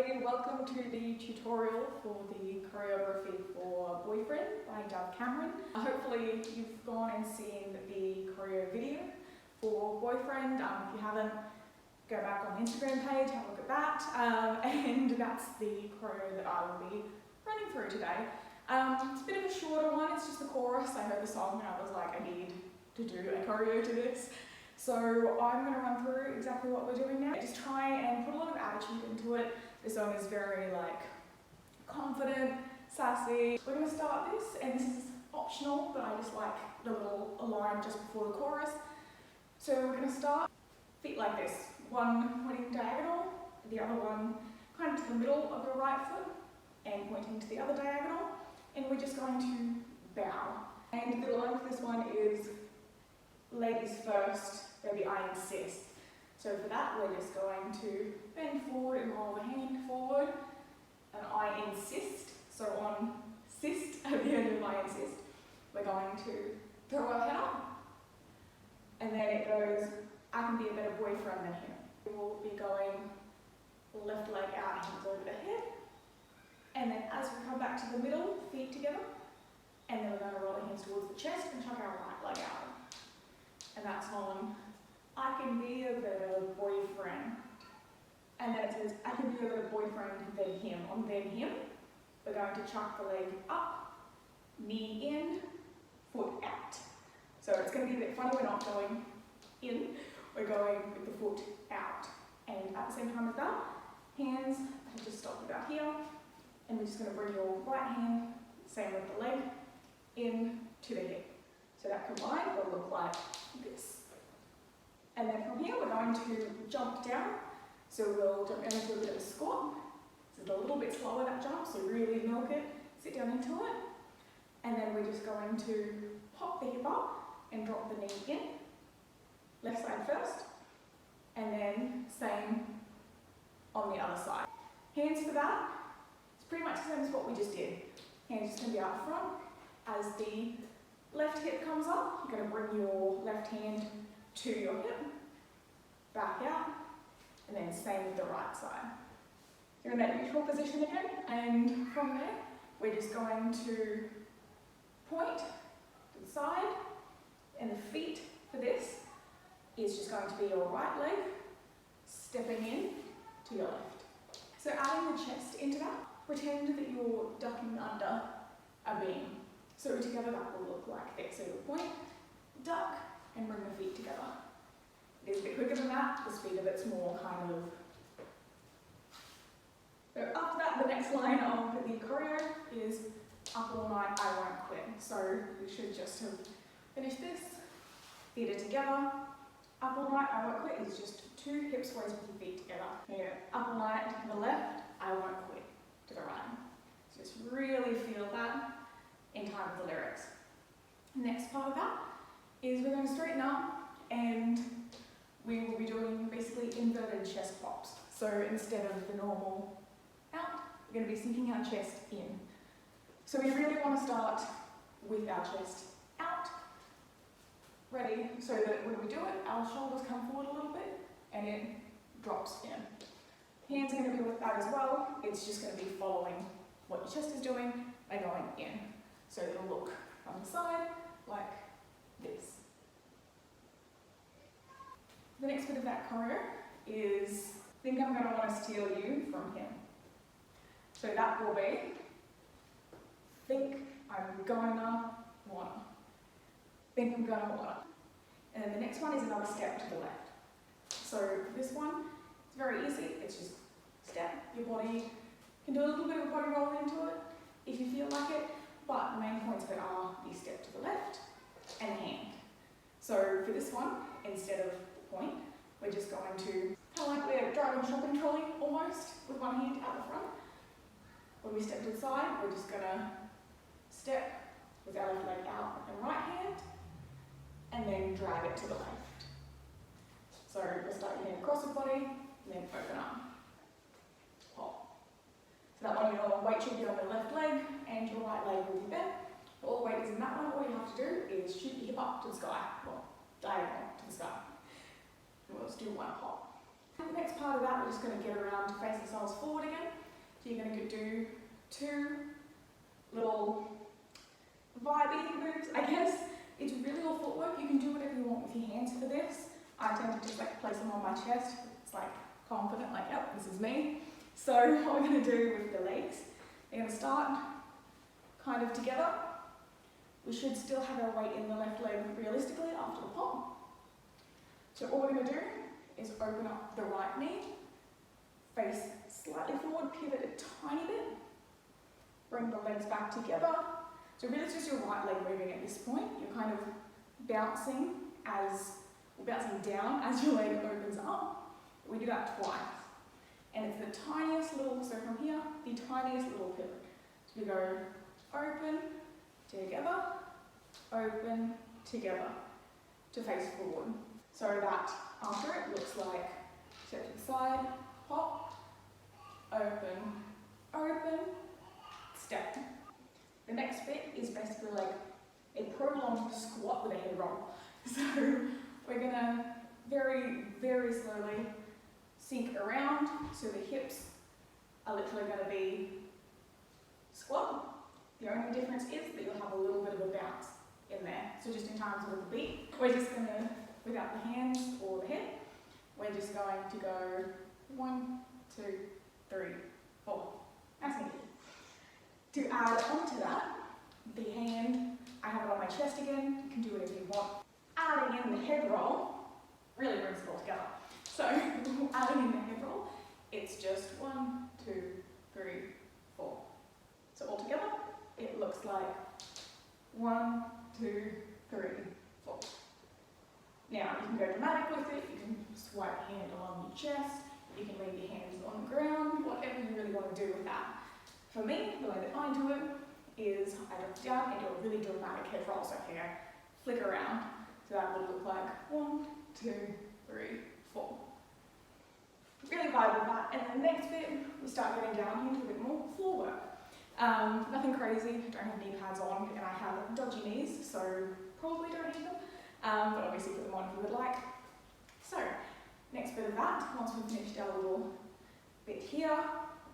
everybody, welcome to the tutorial for the choreography for Boyfriend by Dove Cameron. Hopefully you've gone and seen the choreo video for Boyfriend. If you haven't, go back on the Instagram page, have a look at that, and that's the choreo that I will be running through today. It's a bit of a shorter one, it's just the chorus. I heard the song and I was like, I need to do a choreo to this. So I'm going to run through exactly what we're doing now. Just try and put a lot of attitude into it. This song is very confident, sassy. We're going to start this, and this is optional, but I just like the little line just before the chorus. So we're going to start feet like this. One pointing diagonal, the other one kind of to the middle of the right foot and pointing to the other diagonal. And we're just going to bow. And the line for this one is ladies first, baby, I insist. So for that, we're just going to bend forward and roll the hand forward. And I insist. So on sist at the end of I insist, we're going to throw our head up. And then it goes, I can be a better boyfriend than him. We will be going left leg out, hands over the head. And then as we come back to the middle, feet together. And then we're going to roll our hands towards the chest and chuck our right leg out. And that's on, I can be a better boyfriend. And then it says, I can be a better boyfriend than him. On than him, we're going to chuck the leg up, knee in, foot out. So it's going to be a bit funny, we're not going in, we're going with the foot out. And at the same time as that, hands, just stop about here. And we're just going to bring your right hand, same with the leg, in to the hip. So that combined will look like this. And then from here we're going to jump down. So we'll jump down into a bit of a squat. It's a little bit slower, that jump, so really milk it, sit down into it. And then we're just going to pop the hip up and drop the knee in. Left side first. And then same on the other side. Hands for that, it's pretty much the same as what we just did. Hands just going to be out front. As the left hip comes up, you're going to bring your left hand to your hip, back out, and then same with the right side. You're in that neutral position again, and from there, we're just going to point to the side, and the feet for this is just going to be your right leg stepping in to your left. So adding the chest into that, pretend that you're ducking under a beam. So together that will look like this. So you'll point, duck, and bring the feet together. It is a bit quicker than that, the speed of it's more kind of... So after that, the next line of the choreo is up all night, I won't quit. So you should just have finished this, feet are together, up all night, I won't quit is just two hips raised with your feet together. Here, up all night to the left, I won't quit to the right. So just really feel that in time with the lyrics. Next part of that is we're going to straighten up and we will be doing basically inverted chest pops. So instead of the normal out, we're going to be sinking our chest in. So we really want to start with our chest out, ready, so that when we do it, our shoulders come forward a little bit and it drops in. Hands are going to be with that as well. It's just going to be following what your chest is doing by going in. So it'll look from the side like this. The next bit of that choreo is think I'm going to want to steal you from him. So that will be think I'm gonna wanna. Think I'm gonna wanna. And then the next one is another step to the left. So for this one, it's very easy. It's just step. Your body can do a little bit of body roll into it if you feel like it. But the main points of it are the step to the left and hand. So for this one, instead of the point, we're just going to, kind of like we're driving a shopping trolley almost, with one hand out the front. When we step to the side, we're just going to step with our left leg out and right hand, and then drag it to the left. So we'll start your hand across the body, and then open up. Pop. So that one, your weight should be on the left leg and your right leg will be bent. All the weight is in that one. All you have to do is shoot your hip up to the sky. Well, diagonal to the sky. And we'll just do one hop. And the next part of that, we're just going to get around to face ourselves forward again. So you're going to do 2 little vibey moves, I guess. It's really all footwork. You can do whatever you want with your hands for this. I tend to just like place them on my chest. It's like confident, like, yep, this is me. So what we're going to do with the legs, we're going to start kind of together. We should still have our weight in the left leg realistically after the pop. So all we're going to do is open up the right knee, face slightly forward, pivot a tiny bit, bring the legs back together. So really it's just your right leg moving at this point. You're kind of bouncing down as your leg opens up. We do that twice. And it's the tiniest little, so from here, the tiniest little pivot. So we go open, together, open, together, to face forward. So that after it looks like step to the side, pop, open, open, step. The next bit is basically like a prolonged squat with a head roll. So we're gonna very, very slowly sink around, so the hips are literally gonna be squat. The only difference is that you'll have a little bit of a bounce in there. So just in times of the beat, we're just gonna, without the hands or the head, we're just going to go 1, 2, 3, 4. That's me. To add on to that, the hand, I have it on my chest again, you can do whatever you want. Adding in the head roll really brings it all together. So adding in the head roll, it's just 1, 2, 3, 4. So all together, it looks like 1, 2, 3, 4. Now you can go dramatic with it, you can swipe your hand along your chest, you can leave your hands on the ground, whatever you really want to do with that. For me, the way that I do it is I look down and do a really dramatic head roll, so here, flick around. So that would look like 1, 2, 3, 4. Really vibe with that. And then the next bit, we start getting down into a bit more floor work. Nothing crazy, I don't have knee pads on, and I have dodgy knees, so probably don't need them. But obviously put them on if you would like. So, next bit of that, once we've finished our little bit here,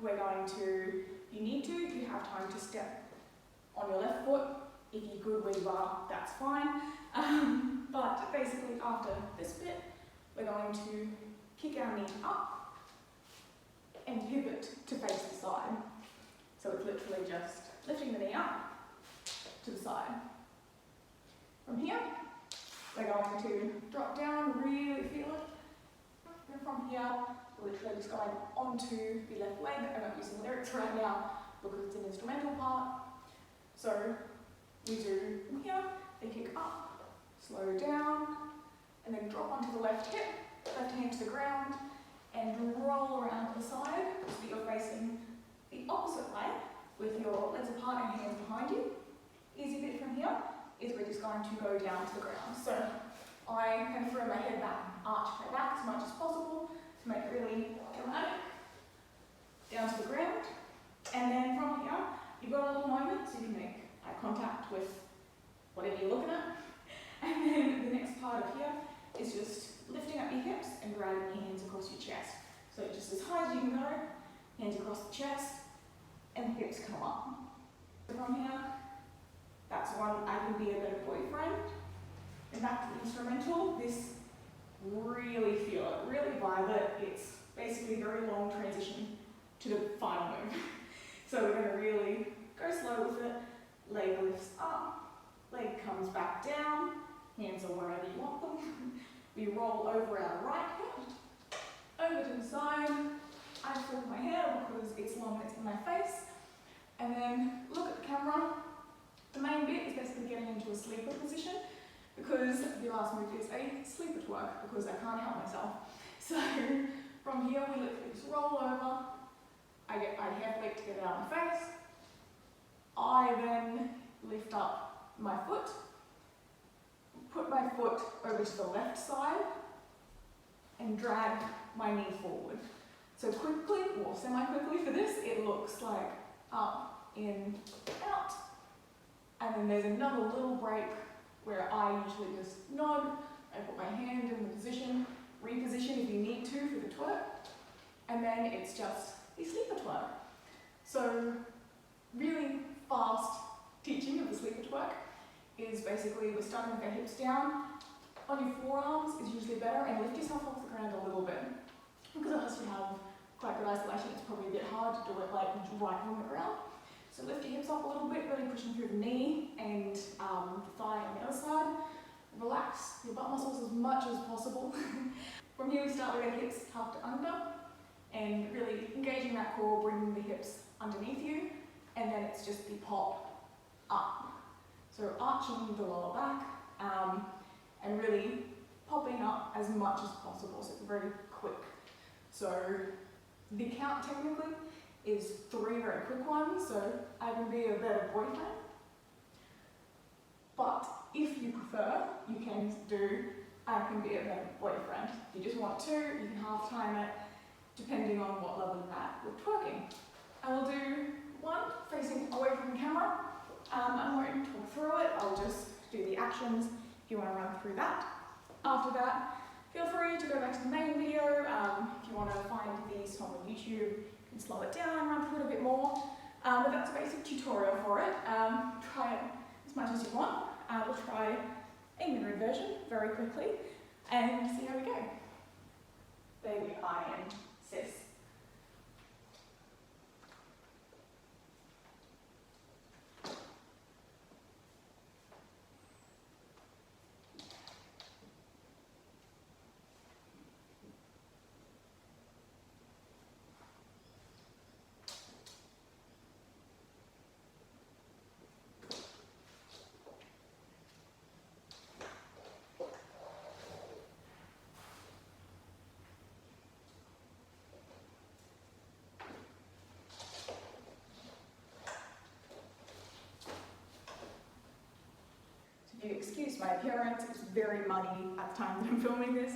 we're going to, you have time to step on your left foot. If you're good where you are, that's fine. But basically after this bit, we're going to kick our knee up and pivot to face the side. So it's literally just lifting the knee up to the side. From here, we're going to drop down, really feel it. And from here, we're literally just going onto the left leg. I'm not using lyrics right now because it's an instrumental part. So we do from here, they kick up, slow down, and then drop onto the left hip, left hand to the ground, and roll around to the side so that you're facing the opposite way with your legs apart and hands behind you. Easy bit from here is we're just going to go down to the ground. So I kind of throw my head back, arch my back as much as possible to make it really dramatic. Down to the ground. And then from here, you've got a little moment so you can make eye contact with whatever you're looking at. And then the next part of here is just lifting up your hips and grabbing your hands across your chest. So just as high as you can go, hands across the chest, and hips come up. So from here, that's one I can be a better boyfriend. And back to the instrumental, this really feel it, really vibe it. It's basically a very long transition to the final move. So we're going to really go slow with it. Leg lifts up, leg comes back down, hands are wherever you want them. We roll over our right hip, over to the side. I flip my hair because it's long, it's in my face. And then look at the camera. The main bit is basically getting into a sleeper position because the last move is a sleeper twerk because I can't help myself. So from here we literally just roll over. I hair flip to get it out of my face. I then lift up my foot, put my foot over to the left side and drag my knee forward. So quickly, or semi-quickly for this, it looks like up, in, out. And then there's another little break where I usually just nod, I put my hand in the position, reposition if you need to for the twerk, and then it's just a sleeper twerk. So really fast teaching of the sleeper twerk is basically we're starting with our hips down. On your forearms is usually better, and lift yourself off the ground a little bit. Because unless you have quite good isolation, it's probably a bit hard to do it like right on the ground. So lift your hips up a little bit, really pushing through the knee and the thigh on the other side. Relax your butt muscles as much as possible. From here we start with our hips tucked under and really engaging that core, bringing the hips underneath you, and then it's just the pop up. So arching the lower back and really popping up as much as possible, so it's very quick. So the count technically is 3 very quick ones, so I can be a better boyfriend. But if you prefer, you can do I can be a better boyfriend. If you just want to, you can half time it, depending on what level you're at with twerking. I will do one facing away from the camera. I won't talk through it, I'll just do the actions if you want to run through that. After that, feel free to go back to the main video. If you want to find these on YouTube, you can slow it down, run through it a bit more. But that's a basic tutorial for it. Try it as much as you want. We'll try a mirrored version very quickly and see how we go. Baby iron, sis. If you excuse my appearance, it's very muddy at the time that I'm filming this,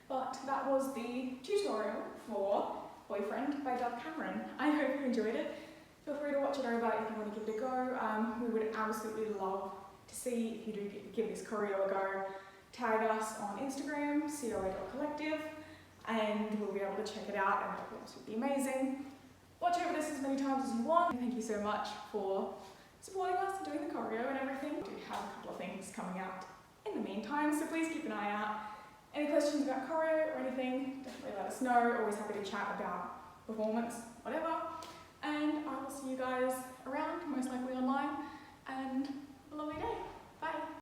but that was the tutorial for Boyfriend by Dove Cameron. I hope you enjoyed it. Feel free to watch it over if you want to give it a go. We would absolutely love to see if you do give this choreo a go. Tag us on Instagram, coa.collective, and we'll be able to check it out, and I hope it would be amazing. Watch over this as many times as you want. Thank you so much for supporting us and doing the choreo and everything. We do have a couple of things coming out in the meantime, so please keep an eye out. Any questions about choreo or anything, definitely let us know. Always happy to chat about performance, whatever. And I will see you guys around, most likely online, and have a lovely day. Bye.